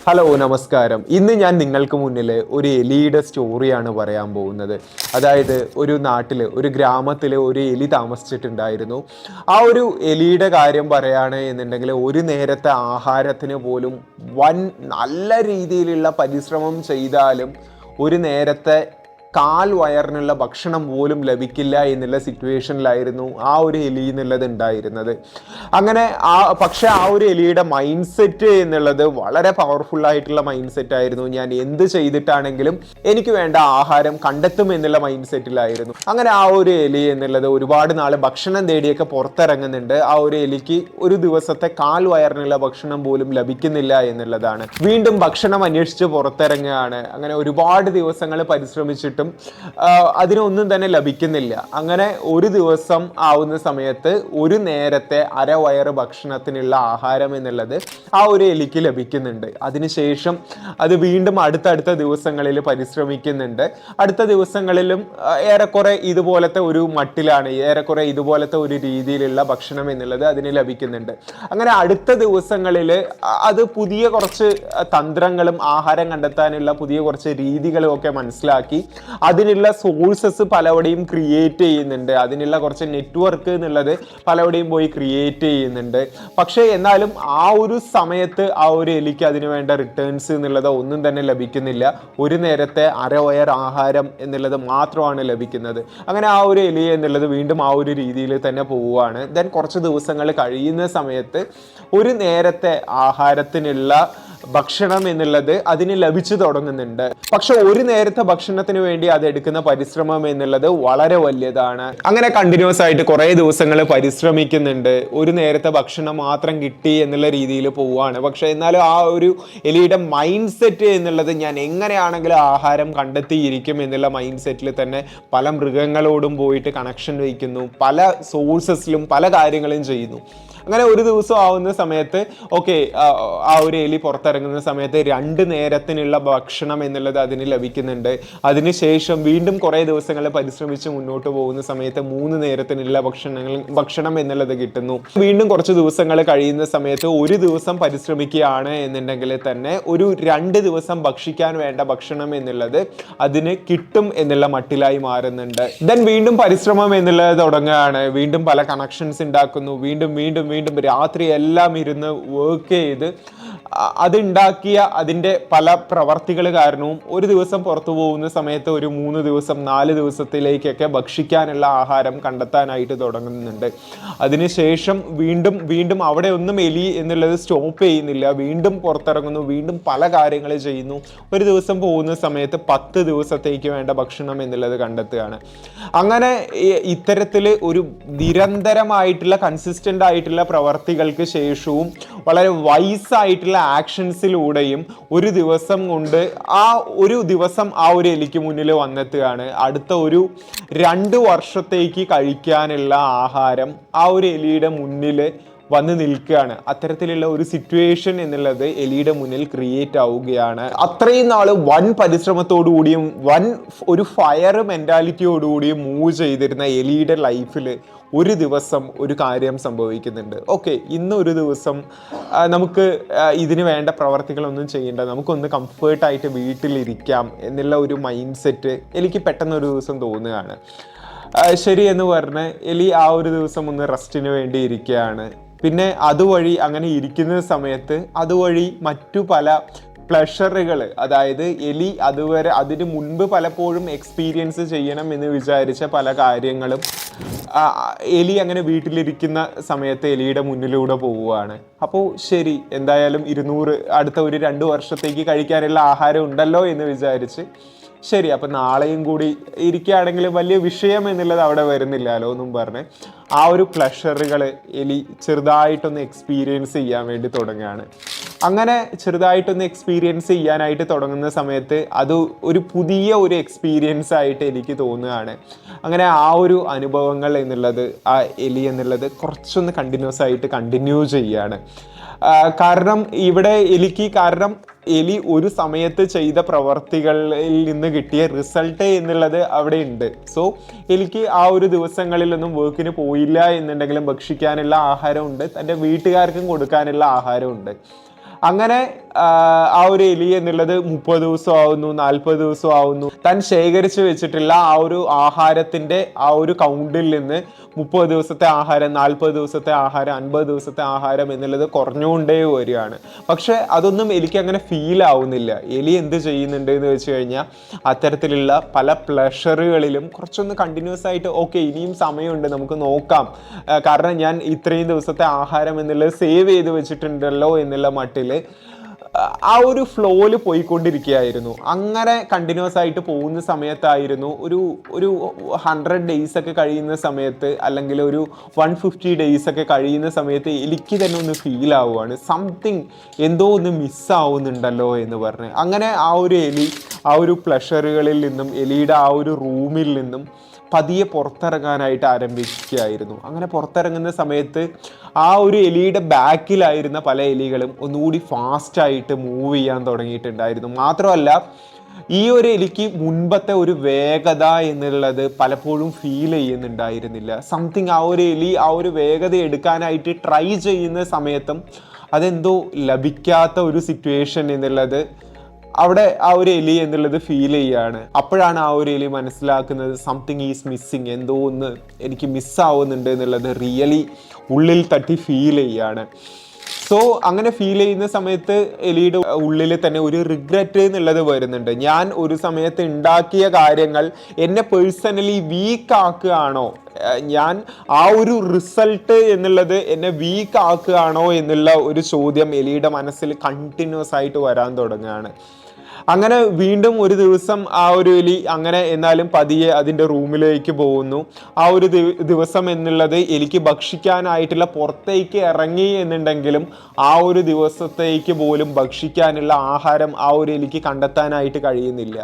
Hello നമസ്കാരം. ഇന്ന് ഞാൻ നിങ്ങൾക്ക് മുന്നിൽ ഒരു എലിയുടെ സ്റ്റോറിയാണ് പറയാൻ പോകുന്നത്. അതായത് ഒരു നാട്ടിൽ ഒരു ഗ്രാമത്തിൽ ഒരു എലി താമസിച്ചിട്ടുണ്ടായിരുന്നു. ആ ഒരു എലിയുടെ കാര്യം പറയുകയാണ് എന്നുണ്ടെങ്കിൽ ഒരു നേരത്തെ ആഹാരത്തിന് പോലും നല്ല രീതിയിലുള്ള പരിശ്രമം ചെയ്താലും ഒരു നേരത്തെ കാൽ വയറിനുള്ള ഭക്ഷണം പോലും ലഭിക്കില്ല എന്നുള്ള സിറ്റുവേഷനിലായിരുന്നു ആ ഒരു എലി എന്നുള്ളത് ഉണ്ടായിരുന്നത്. അങ്ങനെ പക്ഷെ ആ ഒരു എലിയുടെ മൈൻഡ് സെറ്റ് എന്നുള്ളത് വളരെ പവർഫുൾ ആയിട്ടുള്ള മൈൻഡ് സെറ്റ് ആയിരുന്നു. ഞാൻ എന്ത് ചെയ്തിട്ടാണെങ്കിലും എനിക്ക് വേണ്ട ആഹാരം കണ്ടെത്തും എന്നുള്ള മൈൻഡ് സെറ്റിലായിരുന്നു. അങ്ങനെ ആ ഒരു എലി എന്നുള്ളത് ഒരുപാട് നാൾ ഭക്ഷണം തേടിയൊക്കെ പുറത്തിറങ്ങുന്നുണ്ട്. ആ ഒരു എലിക്ക് ഒരു ദിവസത്തെ കാൽ വയറിനുള്ള ഭക്ഷണം പോലും ലഭിക്കുന്നില്ല എന്നുള്ളതാണ്. വീണ്ടും ഭക്ഷണം അന്വേഷിച്ച് പുറത്തിറങ്ങുകയാണ്. അങ്ങനെ ഒരുപാട് ദിവസങ്ങൾ പരിശ്രമിച്ചിട്ട് അതിനൊന്നും തന്നെ ലഭിക്കുന്നില്ല. അങ്ങനെ ഒരു ദിവസം ആവുന്ന സമയത്ത് ഒരു നേരത്തെ അരവയറ് ഭക്ഷണത്തിനുള്ള ആഹാരം എന്നുള്ളത് ആ ഒരു എലിക്ക് ലഭിക്കുന്നുണ്ട്. അതിനുശേഷം അത് വീണ്ടും അടുത്തടുത്ത ദിവസങ്ങളിൽ പരിശ്രമിക്കുന്നുണ്ട്. അടുത്ത ദിവസങ്ങളിലും ഏറെക്കുറെ ഇതുപോലത്തെ ഒരു മട്ടിലാണ്, ഏറെക്കുറെ ഇതുപോലത്തെ ഒരു രീതിയിലുള്ള ഭക്ഷണം എന്നുള്ളത് അതിന് ലഭിക്കുന്നുണ്ട്. അങ്ങനെ അടുത്ത ദിവസങ്ങളിൽ അത് പുതിയ കുറച്ച് തന്ത്രങ്ങളും ആഹാരം കണ്ടെത്താനുള്ള പുതിയ കുറച്ച് രീതികളും ഒക്കെ മനസ്സിലാക്കി അതിനുള്ള സോഴ്സസ് പലവിടെയും ക്രിയേറ്റ് ചെയ്യുന്നുണ്ട്. അതിനുള്ള കുറച്ച് നെറ്റ്വർക്ക് എന്നുള്ളത് പലവിടെയും പോയി ക്രിയേറ്റ് ചെയ്യുന്നുണ്ട്. പക്ഷേ എന്നാലും ആ ഒരു സമയത്ത് ആ ഒരു എലിക്ക് അതിന് വേണ്ട റിട്ടേൺസ് എന്നുള്ളത് ഒന്നും തന്നെ ലഭിക്കുന്നില്ല. ഒരു നേരത്തെ അരവയർ ആഹാരം എന്നുള്ളത് മാത്രമാണ് ലഭിക്കുന്നത്. അങ്ങനെ ആ ഒരു എലി എന്നുള്ളത് വീണ്ടും ആ ഒരു രീതിയിൽ തന്നെ പോവുകയാണ്. ദെൻ കുറച്ച് ദിവസങ്ങൾ കഴിയുന്ന സമയത്ത് ഒരു നേരത്തെ ആഹാരത്തിനുള്ള ഭക്ഷണം എന്നുള്ളത് അതിന് ലഭിച്ചു തുടങ്ങുന്നുണ്ട്. പക്ഷെ ഒരു നേരത്തെ ഭക്ഷണത്തിന് വേണ്ടി അത് എടുക്കുന്ന പരിശ്രമം എന്നുള്ളത് വളരെ വലിയതാണ്. അങ്ങനെ കണ്ടിന്യൂസ് ആയിട്ട് കുറെ ദിവസങ്ങൾ പരിശ്രമിക്കുന്നുണ്ട്. ഒരു നേരത്തെ ഭക്ഷണം മാത്രം കിട്ടി എന്നുള്ള രീതിയിൽ പോവുകയാണ്. പക്ഷെ എന്നാലും ആ ഒരു എലിയുടെ മൈൻഡ് സെറ്റ് എന്നുള്ളത് ഞാൻ എങ്ങനെയാണെങ്കിലും ആഹാരം കണ്ടെത്തിയിരിക്കും എന്നുള്ള മൈൻഡ് സെറ്റിൽ തന്നെ പല മൃഗങ്ങളോടും പോയിട്ട് കണക്ഷൻ വയ്ക്കുന്നു, പല സോഴ്സസിലും പല കാര്യങ്ങളും ചെയ്യുന്നു. അങ്ങനെ ഒരു ദിവസം ആവുന്ന സമയത്ത് ആ ഒരു എലി പുറത്തിറങ്ങുന്ന സമയത്ത് 2 നേരത്തിനുള്ള ഭക്ഷണം എന്നുള്ളത് അതിന് ലഭിക്കുന്നുണ്ട്. അതിനുശേഷം വീണ്ടും കുറേ ദിവസങ്ങൾ പരിശ്രമിച്ച് മുന്നോട്ട് പോകുന്ന സമയത്ത് 3 നേരത്തിനുള്ള ഭക്ഷണം എന്നുള്ളത് കിട്ടുന്നു. വീണ്ടും കുറച്ച് ദിവസങ്ങൾ കഴിയുന്ന സമയത്ത് ഒരു ദിവസം പരിശ്രമിക്കുകയാണ് എന്നുണ്ടെങ്കിൽ തന്നെ ഒരു 2 ദിവസം ഭക്ഷിക്കാൻ വേണ്ട ഭക്ഷണം എന്നുള്ളത് അതിന് കിട്ടും എന്നുള്ള മട്ടിലായി മാറുന്നുണ്ട്. ദെൻ വീണ്ടും പരിശ്രമം എന്നുള്ളത് തുടങ്ങുകയാണ്. വീണ്ടും പല കണക്ഷൻസ് ഉണ്ടാക്കുന്നു. വീണ്ടും വീണ്ടും വീണ്ടും രാത്രി എല്ലാം ഇരുന്ന് വർക്ക് ചെയ്ത് അതുണ്ടാക്കിയ അതിൻ്റെ പല പ്രവർത്തികൾ കാരണവും ഒരു ദിവസം പുറത്തു പോകുന്ന സമയത്ത് ഒരു 3 ദിവസം 4 ദിവസത്തിലേക്കൊക്കെ ഭക്ഷിക്കാനുള്ള ആഹാരം കണ്ടെത്താനായിട്ട് തുടങ്ങുന്നുണ്ട്. അതിനുശേഷം വീണ്ടും വീണ്ടും അവിടെ ഒന്നും എലി എന്നുള്ളത് സ്റ്റോപ്പ് ചെയ്യുന്നില്ല. വീണ്ടും പുറത്തിറങ്ങുന്നു, വീണ്ടും പല കാര്യങ്ങൾ ചെയ്യുന്നു. ഒരു ദിവസം പോകുന്ന സമയത്ത് 10 ദിവസത്തേക്ക് വേണ്ട ഭക്ഷണം എന്നുള്ളത് കണ്ടെത്തുകയാണ്. അങ്ങനെ ഇത്തരത്തിൽ ഒരു നിരന്തരമായിട്ടുള്ള കൺസിസ്റ്റൻ്റ് ആയിട്ടുള്ള പ്രവർത്തികൾക്ക് ശേഷവും വളരെ വൈസായിട്ടുള്ള ആക്ഷൻസിലൂടെയും ഒരു ദിവസം കൊണ്ട് ആ ഒരു എലിക്ക് മുന്നിൽ വന്നെത്തുകയാണ്. അടുത്ത ഒരു 2 വർഷത്തേക്ക് കഴിക്കാനുള്ള ആഹാരം ആ ഒരു എലിയുടെ മുന്നിൽ വന്ന് നിൽക്കുകയാണ്. അത്തരത്തിലുള്ള ഒരു സിറ്റുവേഷൻ എന്നുള്ളത് എലിയുടെ മുന്നിൽ ക്രിയേറ്റ് ആവുകയാണ്. അത്രയും നാള് വൻ പരിശ്രമത്തോടുകൂടിയും ഒരു ഫയർ മെന്റാലിറ്റിയോടുകൂടിയും മൂവ് ചെയ്തിരുന്ന എലിയുടെ ലൈഫിൽ ഒരു ദിവസം ഒരു കാര്യം സംഭവിക്കുന്നുണ്ട്. ഇന്നൊരു ദിവസം നമുക്ക് ഇതിന് വേണ്ട പ്രവർത്തികളൊന്നും ചെയ്യേണ്ട, നമുക്കൊന്ന് കംഫേർട്ടായിട്ട് വീട്ടിലിരിക്കാം എന്നുള്ള ഒരു മൈൻഡ് സെറ്റ് എനിക്ക് പെട്ടെന്ന് ഒരു ദിവസം തോന്നുകയാണ്. ശരി എന്ന് പറഞ്ഞ് എലി ആ ഒരു ദിവസം ഒന്ന് റെസ്റ്റിന് വേണ്ടി ഇരിക്കുകയാണ്. പിന്നെ അതുവഴി അങ്ങനെ ഇരിക്കുന്ന സമയത്ത് അതുവഴി മറ്റു പല പ്ലഷറുകൾ, അതായത് എലി അതുവരെ അതിന് മുൻപ് പലപ്പോഴും എക്സ്പീരിയൻസ് ചെയ്യണം എന്ന് വിചാരിച്ച പല കാര്യങ്ങളും എലി അങ്ങനെ വീട്ടിലിരിക്കുന്ന സമയത്ത് എലിയുടെ മുന്നിലൂടെ പോവുകയാണ്. അപ്പോൾ ശരി, എന്തായാലും അടുത്ത ഒരു 2 വർഷത്തേക്ക് കഴിക്കാനുള്ള ആഹാരം ഉണ്ടല്ലോ എന്ന് വിചാരിച്ച് ശരി, അപ്പം നാളെയും കൂടി ഇരിക്കുകയാണെങ്കിൽ വലിയ വിഷയം എന്നുള്ളത് അവിടെ വരുന്നില്ലല്ലോ എന്നും പറഞ്ഞ് ആ ഒരു പ്ലഷറുകൾ എലി ചെറുതായിട്ടൊന്ന് എക്സ്പീരിയൻസ് ചെയ്യാൻ വേണ്ടി തുടങ്ങുകയാണ്. അങ്ങനെ ചെറുതായിട്ടൊന്ന് എക്സ്പീരിയൻസ് ചെയ്യാനായിട്ട് തുടങ്ങുന്ന സമയത്ത് അത് ഒരു പുതിയ ഒരു എക്സ്പീരിയൻസ് ആയിട്ട് എനിക്ക് തോന്നുകയാണ്. അങ്ങനെ ആ ഒരു അനുഭവങ്ങൾ എന്നുള്ളത് ആ എലി എന്നുള്ളത് കുറച്ചൊന്ന് കണ്ടിന്യൂസ് ആയിട്ട് കണ്ടിന്യൂ ചെയ്യുകയാണ്. കാരണം എലി ഒരു സമയത്ത് ചെയ്ത പ്രവർത്തികളിൽ നിന്ന് കിട്ടിയ റിസൾട്ട് എന്നുള്ളത് അവിടെ ഉണ്ട്. സോ എലിക്ക് ആ ഒരു ദിവസങ്ങളിലൊന്നും വർക്കിന് പോയില്ല എന്നുണ്ടെങ്കിലും ഭക്ഷിക്കാനുള്ള ആഹാരമുണ്ട്, തൻ്റെ വീട്ടുകാർക്കും കൊടുക്കാനുള്ള ആഹാരമുണ്ട്. അങ്ങനെ ആ ഒരു എലി എന്നുള്ളത് 30 ദിവസം ആവുന്നു, 40 ദിവസം ആവുന്നു. താൻ ശേഖരിച്ചു വെച്ചിട്ടുള്ള ആ ഒരു ആഹാരത്തിന്റെ ആ ഒരു കൗണ്ടിൽ നിന്ന് 30 ദിവസത്തെ ആഹാരം, 40 ദിവസത്തെ ആഹാരം, 50 ദിവസത്തെ ആഹാരം എന്നുള്ളത് കുറഞ്ഞുകൊണ്ടേ വരികയാണ്. പക്ഷെ അതൊന്നും എനിക്ക് അങ്ങനെ ഫീൽ ആവുന്നില്ല. എലി എന്ത് ചെയ്യുന്നുണ്ട് എന്ന് വെച്ച് കഴിഞ്ഞാൽ അത്തരത്തിലുള്ള പല പ്ലഷറുകളിലും കുറച്ചൊന്ന് കണ്ടിന്യൂസ് ആയിട്ട് ഓക്കെ ഇനിയും സമയമുണ്ട് നമുക്ക് നോക്കാം, കാരണം ഞാൻ ഇത്രയും ദിവസത്തെ ആഹാരം എന്നുള്ളത് സേവ് ചെയ്ത് വെച്ചിട്ടുണ്ടല്ലോ എന്നുള്ള മട്ടിൽ ആ ഒരു ഫ്ലോയിൽ പോയിക്കൊണ്ടിരിക്കുകയായിരുന്നു. അങ്ങനെ കണ്ടിന്യൂസ് ആയിട്ട് പോകുന്ന സമയത്തായിരുന്നു ഒരു 100 ഡേയ്സ് ഒക്കെ കഴിയുന്ന സമയത്ത്, അല്ലെങ്കിൽ ഒരു 150 ഡേയ്സ് ഒക്കെ കഴിയുന്ന സമയത്ത് എനിക്ക് തന്നെ ഒന്ന് ഫീൽ ആവുകയാണ്, സംതിങ് എന്തോ ഒന്ന് മിസ്സാവുന്നുണ്ടല്ലോ എന്ന് പറഞ്ഞ്. അങ്ങനെ ആ ഒരു എലി ആ ഒരു പ്ലഷറുകളിൽ നിന്നും, എലിയുടെ ആ ഒരു റൂമിൽ നിന്നും പതിയെ പുറത്തിറങ്ങാനായിട്ട് ആരംഭിക്കുകയായിരുന്നു. അങ്ങനെ പുറത്തിറങ്ങുന്ന സമയത്ത് ആ ഒരു എലിയുടെ ബാക്കിലായിരുന്ന പല എലികളും ഒന്നുകൂടി ഫാസ്റ്റായിട്ട് മൂവ് ചെയ്യാൻ തുടങ്ങിയിട്ടുണ്ടായിരുന്നു. മാത്രമല്ല ഈ ഒരു എലിക്ക് മുൻപത്തെ ഒരു വേഗത എന്നുള്ളത് പലപ്പോഴും ഫീൽ ചെയ്യുന്നുണ്ടായിരുന്നില്ല. സംതിങ് ആ ഒരു എലി ആ ഒരു വേഗത എടുക്കാനായിട്ട് ട്രൈ ചെയ്യുന്ന സമയത്തും അതെന്തോ ലഭിക്കാത്ത ഒരു സിറ്റുവേഷൻ എന്നുള്ളത് അവിടെ ആ ഒരു എലി എന്നുള്ളത് ഫീൽ ചെയ്യാണ്. അപ്പോഴാണ് ആ ഒരു എലി മനസ്സിലാക്കുന്നത് സംതിങ് ഈസ് മിസ്സിങ്, എന്തോ ഒന്ന് എനിക്ക് മിസ്സാവുന്നുണ്ട് എന്നുള്ളത് റിയലി ഉള്ളിൽ തട്ടി ഫീൽ ചെയ്യാണ്. സോ അങ്ങനെ ഫീൽ ചെയ്യുന്ന സമയത്ത് എലിയുടെ ഉള്ളിൽ തന്നെ ഒരു റിഗ്രറ്റ് എന്നുള്ളത് വരുന്നുണ്ട്. ഞാൻ ഒരു സമയത്ത് ഉണ്ടാക്കിയ കാര്യങ്ങൾ എന്നെ പേഴ്സണലി വീക്ക് ആക്കുകയാണോ, ഞാൻ ആ ഒരു റിസൾട്ട് എന്നുള്ളത് എന്നെ വീക്ക് ആക്കുകയാണോ എന്നുള്ള ഒരു ചോദ്യം എലിയുടെ മനസ്സിൽ കണ്ടിന്യൂസ് ആയിട്ട് വരാൻ തുടങ്ങുകയാണ്. അങ്ങനെ വീണ്ടും ഒരു ദിവസം ആ ഒരു എലി അങ്ങനെ എന്നാലും പതിയെ അതിൻ്റെ റൂമിലേക്ക് പോകുന്നു. ആ ഒരു ദിവസം എന്നുള്ളത് എലിക്ക് ഭക്ഷിക്കാനായിട്ടുള്ള പുറത്തേക്ക് ഇറങ്ങി എന്നുണ്ടെങ്കിലും ആ ഒരു ദിവസത്തേക്ക് പോലും ഭക്ഷിക്കാനുള്ള ആഹാരം ആ ഒരു എലിക്ക് കണ്ടെത്താനായിട്ട് കഴിയുന്നില്ല.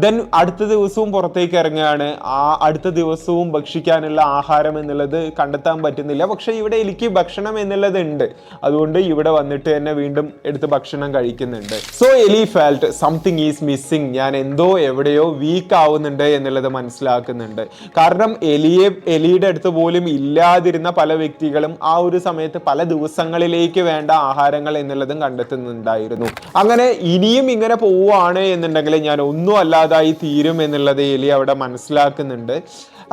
ദെൻ അടുത്ത ദിവസവും പുറത്തേക്ക് ഇറങ്ങുകയാണ്. ആ അടുത്ത ദിവസവും ഭക്ഷിക്കാനുള്ള ആഹാരം എന്നുള്ളത് കണ്ടെത്താൻ പറ്റുന്നില്ല. പക്ഷെ ഇവിടെ എനിക്ക് ഭക്ഷണം എന്നുള്ളത് ഉണ്ട്, അതുകൊണ്ട് ഇവിടെ വന്നിട്ട് തന്നെ വീണ്ടും എടുത്ത് ഭക്ഷണം കഴിക്കുന്നുണ്ട്. സോ എലി ഫെൽറ്റ് സംതിങ് ഈസ് മിസ്സിങ്, ഞാൻ എന്തോ എവിടെയോ വീക്ക് ആവുന്നുണ്ട് എന്നുള്ളത് മനസ്സിലാക്കുന്നുണ്ട്. കാരണം എലിയുടെ അടുത്ത് പോലും ഇല്ലാതിരുന്ന പല വ്യക്തികളും ആ ഒരു സമയത്ത് പല ദിവസങ്ങളിലേക്ക് വേണ്ട ആഹാരങ്ങൾ എന്നുള്ളതും കണ്ടെത്തുന്നുണ്ടായിരുന്നു. അങ്ങനെ ഇനിയും ഇങ്ങനെ പോവുകയാണ് എന്നുണ്ടെങ്കിൽ ഞാൻ ഒന്നും അല്ലാതായി തീരും എന്നുള്ളത് എലി അവിടെ മനസ്സിലാക്കുന്നുണ്ട്.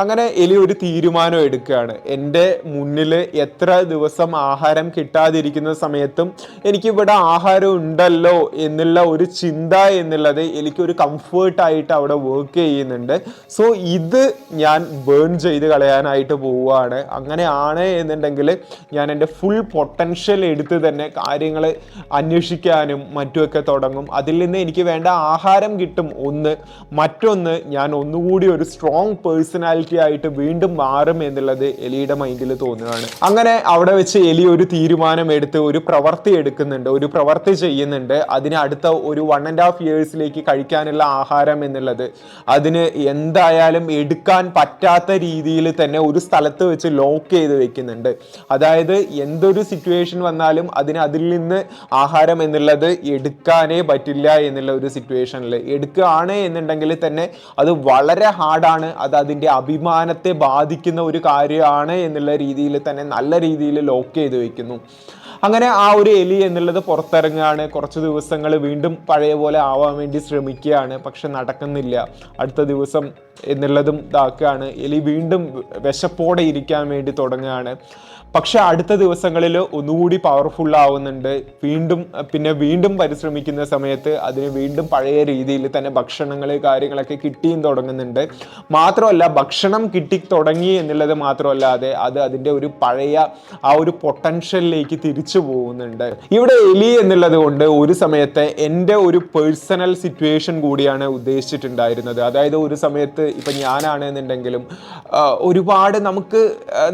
അങ്ങനെ എലി ഒരു തീരുമാനം എടുക്കുകയാണ്. എൻ്റെ മുന്നിൽ എത്ര ദിവസം ആഹാരം കിട്ടാതിരിക്കുന്ന സമയത്തും എനിക്കിവിടെ ആഹാരം ഉണ്ടല്ലോ എന്നുള്ള ഒരു ചിന്ത എന്നുള്ളത് എനിക്കൊരു കംഫേർട്ടായിട്ട് അവിടെ വർക്ക് ചെയ്യുന്നുണ്ട്. സോ ഇത് ഞാൻ ബേൺ ചെയ്ത് കളയാനായിട്ട് പോവുകയാണ്. അങ്ങനെയാണ് എന്നുണ്ടെങ്കിൽ ഞാൻ എൻ്റെ ഫുൾ പൊട്ടൻഷ്യൽ എടുത്ത് തന്നെ കാര്യങ്ങൾ അന്വേഷിക്കാനും മറ്റുമൊക്കെ തുടങ്ങും. അതിൽ നിന്ന് എനിക്ക് വേണ്ട ആഹാരം കിട്ടും. മറ്റൊന്ന് ഞാൻ ഒന്നുകൂടി ഒരു സ്ട്രോങ് പേഴ്സണാലിറ്റി ആയിട്ട് വീണ്ടും മാറും എന്നുള്ളത് എലിയുടെ മൈൻഡിൽ തോന്നുകയാണ്. അങ്ങനെ അവിടെ വെച്ച് എലി ഒരു തീരുമാനം എടുത്ത് ഒരു പ്രവൃത്തി എടുക്കുന്നുണ്ട്, ഒരു പ്രവൃത്തി ചെയ്യുന്നുണ്ട്. അതിന് അടുത്ത ഒരു 1.5 ഇയേഴ്സിലേക്ക് കഴിക്കാനുള്ള ആഹാരം എന്നുള്ളത് അതിന് എന്തായാലും എടുക്കാൻ പറ്റാത്ത രീതിയിൽ തന്നെ ഒരു സ്ഥലത്ത് വെച്ച് ലോക്ക് ചെയ്ത് വെക്കുന്നുണ്ട്. അതായത് എന്തൊരു സിറ്റുവേഷൻ വന്നാലും അതിൽ നിന്ന് ആഹാരം എന്നുള്ളത് എടുക്കാനേ പറ്റില്ല എന്നുള്ള ഒരു സിറ്റുവേഷനിൽ എടുക്കുകയാണ് എന്നുണ്ടെങ്കിൽ തന്നെ അത് വളരെ ഹാർഡാണ്, അത് അതിൻ്റെ അഭിമാനത്തെ ബാധിക്കുന്ന ഒരു കാര്യമാണ് എന്നുള്ള രീതിയിൽ തന്നെ നല്ല രീതിയിൽ ലോക്ക് ചെയ്ത് വെക്കുന്നു. അങ്ങനെ ആ ഒരു എലി എന്നുള്ളത് പുറത്തിറങ്ങുകയാണ്. കുറച്ച് ദിവസങ്ങൾ വീണ്ടും പഴയ പോലെ ആവാൻ വേണ്ടി ശ്രമിക്കുകയാണ്, പക്ഷെ നടക്കുന്നില്ല. അടുത്ത ദിവസം എന്നുള്ളതും ഇതാക്കുകയാണ്. എലി വീണ്ടും വിശപ്പോടെ ഇരിക്കാൻ വേണ്ടി തുടങ്ങുകയാണ്. പക്ഷെ അടുത്ത ദിവസങ്ങളിൽ ഒന്നുകൂടി പവർഫുൾ ആവുന്നുണ്ട്. വീണ്ടും പരിശ്രമിക്കുന്ന സമയത്ത് അതിന് വീണ്ടും പഴയ രീതിയിൽ തന്നെ ഭക്ഷണങ്ങൾ കാര്യങ്ങളൊക്കെ കിട്ടിയും തുടങ്ങുന്നുണ്ട്. മാത്രമല്ല ഭക്ഷണം കിട്ടി തുടങ്ങി എന്നുള്ളത് മാത്രമല്ലാതെ അത് അതിൻ്റെ ഒരു പഴയ ആ ഒരു പൊട്ടൻഷ്യലിലേക്ക് തിരിച്ചു പോകുന്നുണ്ട്. ഇവിടെ എലി എന്നുള്ളത് കൊണ്ട് ഒരു സമയത്ത് എൻ്റെ ഒരു പേഴ്സണൽ സിറ്റുവേഷൻ കൂടിയാണ് ഉദ്ദേശിച്ചിട്ടുണ്ടായിരുന്നത്. അതായത് ഒരു സമയത്ത് ഇപ്പം ഞാനാണെന്നുണ്ടെങ്കിലും ഒരുപാട്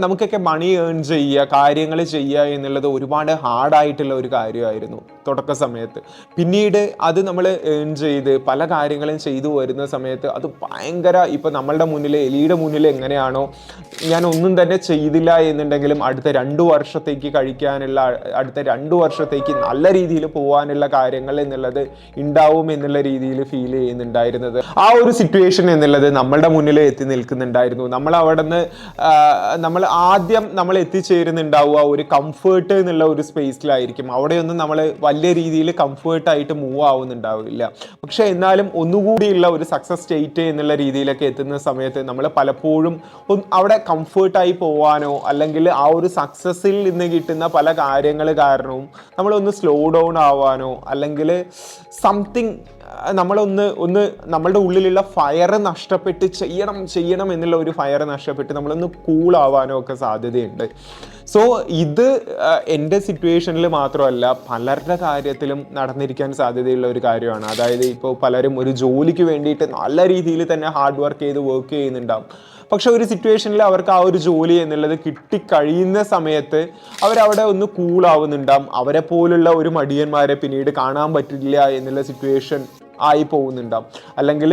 നമുക്കൊക്കെ മണി ഏൺ ചെയ്യുക, കാര്യങ്ങൾ ചെയ്യുക എന്നുള്ളത് ഒരുപാട് ഹാർഡായിട്ടുള്ള ഒരു കാര്യമായിരുന്നു തുടക്ക സമയത്ത്. പിന്നീട് അത് നമ്മൾ ഏൺ ചെയ്ത് പല കാര്യങ്ങളും ചെയ്തു വരുന്ന സമയത്ത് അത് ഭയങ്കര ഇപ്പം നമ്മളുടെ മുന്നിൽ എലിയുടെ മുന്നിൽ എങ്ങനെയാണോ ഞാൻ ഒന്നും തന്നെ ചെയ്തില്ല എന്നുണ്ടെങ്കിലും അടുത്ത 2 വർഷത്തേക്ക് കഴിക്കാനുള്ള അടുത്ത 2 വർഷത്തേക്ക് നല്ല രീതിയിൽ പോകാനുള്ള കാര്യങ്ങൾ എന്നുള്ളത് ഉണ്ടാവും എന്നുള്ള രീതിയിൽ ഫീൽ ചെയ്യുന്നുണ്ടായിരുന്നത്. ആ ഒരു സിറ്റുവേഷൻ എന്നുള്ളത് നമ്മളുടെ മുന്നിൽ എത്തി നിൽക്കുന്നുണ്ടായിരുന്നു. നമ്മൾ അവിടെ നിന്ന് നമ്മൾ ആദ്യം നമ്മൾ എത്തിച്ചേരുന്നുണ്ടാവുക ഒരു കംഫേർട്ട് എന്നുള്ള ഒരു സ്പേസിലായിരിക്കും. അവിടെയൊന്നും നമ്മൾ വലിയ രീതിയിൽ കംഫേർട്ടായിട്ട് മൂവ് ആവുന്നുണ്ടാവില്ല. പക്ഷെ എന്നാലും ഒന്നുകൂടിയുള്ള ഒരു സക്സസ് സ്റ്റേറ്റ് എന്നുള്ള രീതിയിലൊക്കെ എത്തുന്ന സമയത്ത് നമ്മൾ പലപ്പോഴും അവിടെ കംഫേർട്ടായി പോവാനോ അല്ലെങ്കിൽ ആ ഒരു സക്സസ്സിൽ നിന്ന് കിട്ടുന്ന പല കാര്യങ്ങൾ കാരണവും നമ്മളൊന്ന് സ്ലോ ഡൗൺ ആവാനോ അല്ലെങ്കിൽ സംതിങ് നമ്മളുടെ ഉള്ളിലുള്ള ഫയർ നഷ്ടപ്പെട്ട് ചെയ്യണം എന്നുള്ള ഒരു ഫയർ നഷ്ടപ്പെട്ട് നമ്മളൊന്ന് കൂളാവാനോ ഒക്കെ സാധ്യതയുണ്ട്. സോ ഇത് എൻ്റെ സിറ്റുവേഷനിൽ മാത്രമല്ല പലരുടെ കാര്യത്തിലും നടന്നിരിക്കാൻ സാധ്യതയുള്ള ഒരു കാര്യമാണ്. അതായത് ഇപ്പോൾ പലരും ഒരു ജോലിക്ക് വേണ്ടിയിട്ട് നല്ല രീതിയിൽ തന്നെ ഹാർഡ് വർക്ക് ചെയ്ത് വർക്ക് ചെയ്യുന്നുണ്ടാവും. പക്ഷെ ഒരു സിറ്റുവേഷനിൽ അവർക്ക് ആ ഒരു ജോലി എന്നുള്ളത് കിട്ടിക്കഴിയുന്ന സമയത്ത് അവരവിടെ ഒന്ന് കൂളാവുന്നുണ്ടാവും. അവരെ പോലുള്ള ഒരു മടിയന്മാരെ പിന്നീട് കാണാൻ പറ്റില്ല എന്നുള്ള സിറ്റുവേഷൻ ആയി പോകുന്നുണ്ടാവും. അല്ലെങ്കിൽ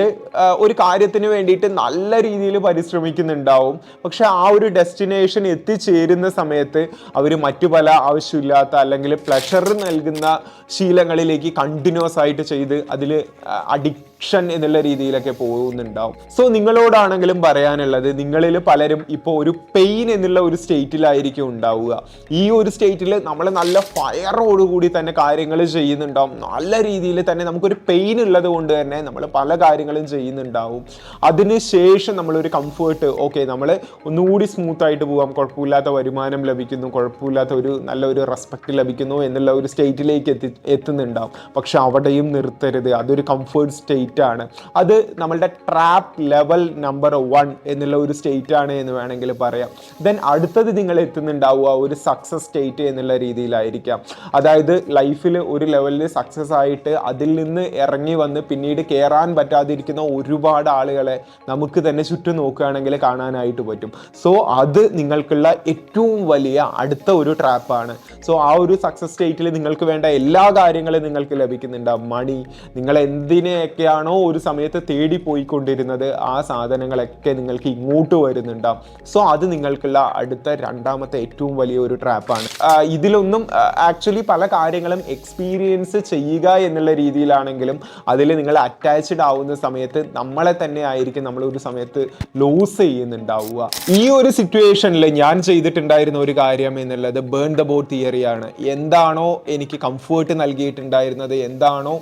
ഒരു കാര്യത്തിന് വേണ്ടിയിട്ട് നല്ല രീതിയിൽ പരിശ്രമിക്കുന്നുണ്ടാവും. പക്ഷെ ആ ഒരു ഡെസ്റ്റിനേഷൻ എത്തിച്ചേരുന്ന സമയത്ത് അവർ മറ്റു പല ആവശ്യമില്ലാത്ത അല്ലെങ്കിൽ പ്ലഷർ നൽകുന്ന ശീലങ്ങളിലേക്ക് കണ്ടിന്യൂസ് ആയിട്ട് ചെയ്ത് അതിൽ അഡിക്ഷൻ എന്നുള്ള രീതിയിലൊക്കെ പോകുന്നുണ്ടാവും. സോ നിങ്ങളോടാണെങ്കിലും പറയാനുള്ളത്, നിങ്ങളിൽ പലരും ഇപ്പോൾ ഒരു പെയിൻ എന്നുള്ള ഒരു സ്റ്റേറ്റിലായിരിക്കും ഉണ്ടാവുക. ഈ ഒരു സ്റ്റേറ്റിൽ നമ്മൾ നല്ല ഫയറോടുകൂടി തന്നെ കാര്യങ്ങൾ ചെയ്യുന്നുണ്ടാവും. നല്ല രീതിയിൽ തന്നെ നമുക്കൊരു പെയിൻ ഉള്ളത് കൊണ്ട് തന്നെ നമ്മൾ പല കാര്യങ്ങളും ചെയ്യുന്നുണ്ടാവും. അതിനുശേഷം നമ്മളൊരു കംഫേർട്ട്, ഓക്കെ നമ്മൾ ഒന്നുകൂടി സ്മൂത്തായിട്ട് പോകാം, കുഴപ്പമില്ലാത്ത വരുമാനം ലഭിക്കുന്നു, കുഴപ്പമില്ലാത്ത ഒരു നല്ലൊരു റെസ്പെക്റ്റ് ലഭിക്കുന്നു എന്നുള്ള ഒരു സ്റ്റേറ്റിലേക്ക് എത്തുന്നുണ്ടാവും. പക്ഷെ അവിടെയും നിർത്തരുത്. അതൊരു കംഫേർട്ട് സ്റ്റേറ്റ് ആണ്. അത് നമ്മളുടെ ട്രാപ്പ് ലെവൽ നമ്പർ 1 എന്നുള്ള ഒരു സ്റ്റേറ്റ് ആണ് എന്ന് വേണമെങ്കിൽ പറയാം. ദെൻ അടുത്തത് നിങ്ങൾ എത്തുന്നുണ്ടാവുക ഒരു സക്സസ് സ്റ്റേറ്റ് എന്നുള്ള രീതിയിലായിരിക്കാം. അതായത് ലൈഫിൽ ഒരു ലെവലിൽ സക്സസ് ആയിട്ട് അതിൽ നിന്ന് ഇറങ്ങി വന്ന് പിന്നീട് കയറാൻ പറ്റാതിരിക്കുന്ന ഒരുപാട് ആളുകളെ നമുക്ക് തന്നെ ചുറ്റും നോക്കുകയാണെങ്കിൽ കാണാനായിട്ട് പറ്റും. സോ അത് നിങ്ങൾക്കുള്ള ഏറ്റവും വലിയ അടുത്ത ഒരു ട്രാപ്പാണ്. സോ ആ ഒരു സക്സസ് സ്റ്റേറ്റിൽ നിങ്ങൾക്ക് വേണ്ട എല്ലാ കാര്യങ്ങളും നിങ്ങൾക്ക് ലഭിക്കുന്നുണ്ടാവും. മണി, നിങ്ങൾ എന്തിനെയൊക്കെയാണോ ഒരു സമയത്ത് തേടി പോയിക്കൊണ്ടിരുന്നത് ആ സാധനങ്ങളൊക്കെ നിങ്ങൾക്ക് ഇങ്ങോട്ട് വരുന്നുണ്ടാവും. സോ അത് നിങ്ങൾക്കുള്ള അടുത്ത രണ്ടാമത്തെ ഏറ്റവും വലിയ ഒരു ട്രാപ്പാണ്. ഇതിലൊന്നും ആക്ച്വലി പല കാര്യങ്ങളും എക്സ്പീരിയൻസ് ചെയ്യുക എന്നുള്ള രീതിയിലാണെങ്കിലും അതിൽ നിങ്ങൾ അറ്റാച്ച്ഡ് ആവുന്ന സമയത്ത് നമ്മളെ തന്നെ ആയിരിക്കും നമ്മൾ ഒരു സമയത്ത് ലോസ് ചെയ്യുന്നുണ്ടാവുക. ഈ ഒരു സിറ്റുവേഷനിൽ ഞാൻ ചെയ്തിട്ടുണ്ടായിരുന്ന ഒരു കാര്യം എന്നുള്ളത് ബേൺ ദ ബോട്ട് തിയറിയാണ്. എന്താണോ എനിക്ക് കംഫേർട്ട് നൽകിയിട്ടുണ്ടായിരുന്നത്, എന്താണോ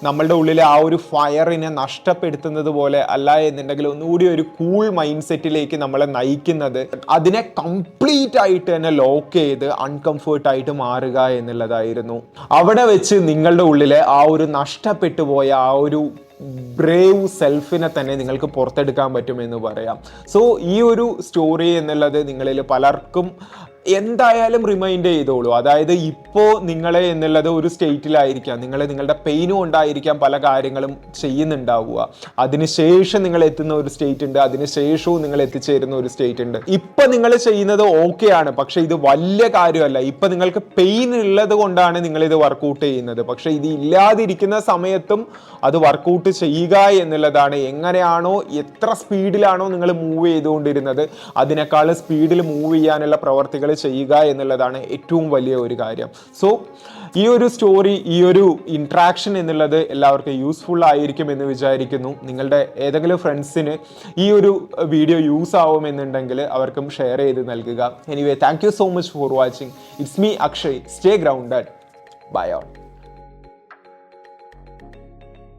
നമ്മളുടെ ഉള്ളിലെ ആ ഒരു ഫയറിനെ നഷ്ടപ്പെടുത്തുന്നത് പോലെ അല്ല എന്നുണ്ടെങ്കിൽ ഒന്നുകൂടി ഒരു കൂൾ മൈൻഡ് സെറ്റിലേക്ക് നമ്മളെ നയിക്കുന്നത്, അതിനെ കംപ്ലീറ്റ് ആയിട്ട് തന്നെ ലോക്ക് ചെയ്ത് അൺകംഫേർട്ടായിട്ട് മാറുക എന്നുള്ളതായിരുന്നു. അവിടെ വെച്ച് നിങ്ങളുടെ ഉള്ളിലെ ആ ഒരു നഷ്ടപ്പെട്ടു പോയ ആ ഒരു ബ്രേവ് സെൽഫിനെ തന്നെ നിങ്ങൾക്ക് പുറത്തെടുക്കാൻ പറ്റുമെന്ന് പറയാം. സോ ഈ ഒരു സ്റ്റോറി എന്നുള്ളത് നിങ്ങളിൽ പലർക്കും എന്തായാലും റിമൈൻഡ് ചെയ്തോളൂ. അതായത് ഇപ്പോൾ നിങ്ങളെ എന്നുള്ളത് ഒരു സ്റ്റേറ്റിലായിരിക്കാം, നിങ്ങളുടെ പെയിനും ഉണ്ടായിരിക്കാം പല കാര്യങ്ങളും ചെയ്യുന്നുണ്ടാവുക. അതിനുശേഷം നിങ്ങൾ എത്തുന്ന ഒരു സ്റ്റേറ്റ് ഉണ്ട്, അതിനുശേഷവും നിങ്ങൾ എത്തിച്ചേരുന്ന ഒരു സ്റ്റേറ്റ് ഉണ്ട്. ഇപ്പം നിങ്ങൾ ചെയ്യുന്നത് ഓക്കെ ആണ്, പക്ഷെ ഇത് വലിയ കാര്യമല്ല. ഇപ്പം നിങ്ങൾക്ക് പെയിൻ ഉള്ളത് കൊണ്ടാണ് നിങ്ങളിത് വർക്കൗട്ട് ചെയ്യുന്നത്. പക്ഷെ ഇത് ഇല്ലാതിരിക്കുന്ന സമയത്തും അത് വർക്കൗട്ട് ചെയ്യുക എന്നുള്ളതാണ്. എങ്ങനെയാണോ എത്ര സ്പീഡിലാണോ നിങ്ങൾ മൂവ് ചെയ്തുകൊണ്ടിരുന്നത് അതിനേക്കാൾ സ്പീഡിൽ മൂവ് ചെയ്യാനുള്ള പ്രവർത്തികൾ ചെയ്യുക എന്നുള്ളതാണ് ഏറ്റവും വലിയ ഒരു കാര്യം. സോ ഈ ഒരു സ്റ്റോറി, ഈ ഒരു ഇൻട്രാക്ഷൻ എന്നുള്ളത് എല്ലാവർക്കും യൂസ്ഫുൾ ആയിരിക്കും എന്ന് വിചാരിക്കുന്നു. നിങ്ങളുടെ ഏതെങ്കിലും ഫ്രണ്ട്സിന് ഈ ഒരു വീഡിയോ യൂസ് ആവുമെന്നുണ്ടെങ്കിൽ അവർക്കും ഷെയർ ചെയ്ത് നൽകുക. Anyway, thank you so much for watching. It's me Akshay. Stay grounded. Bye all.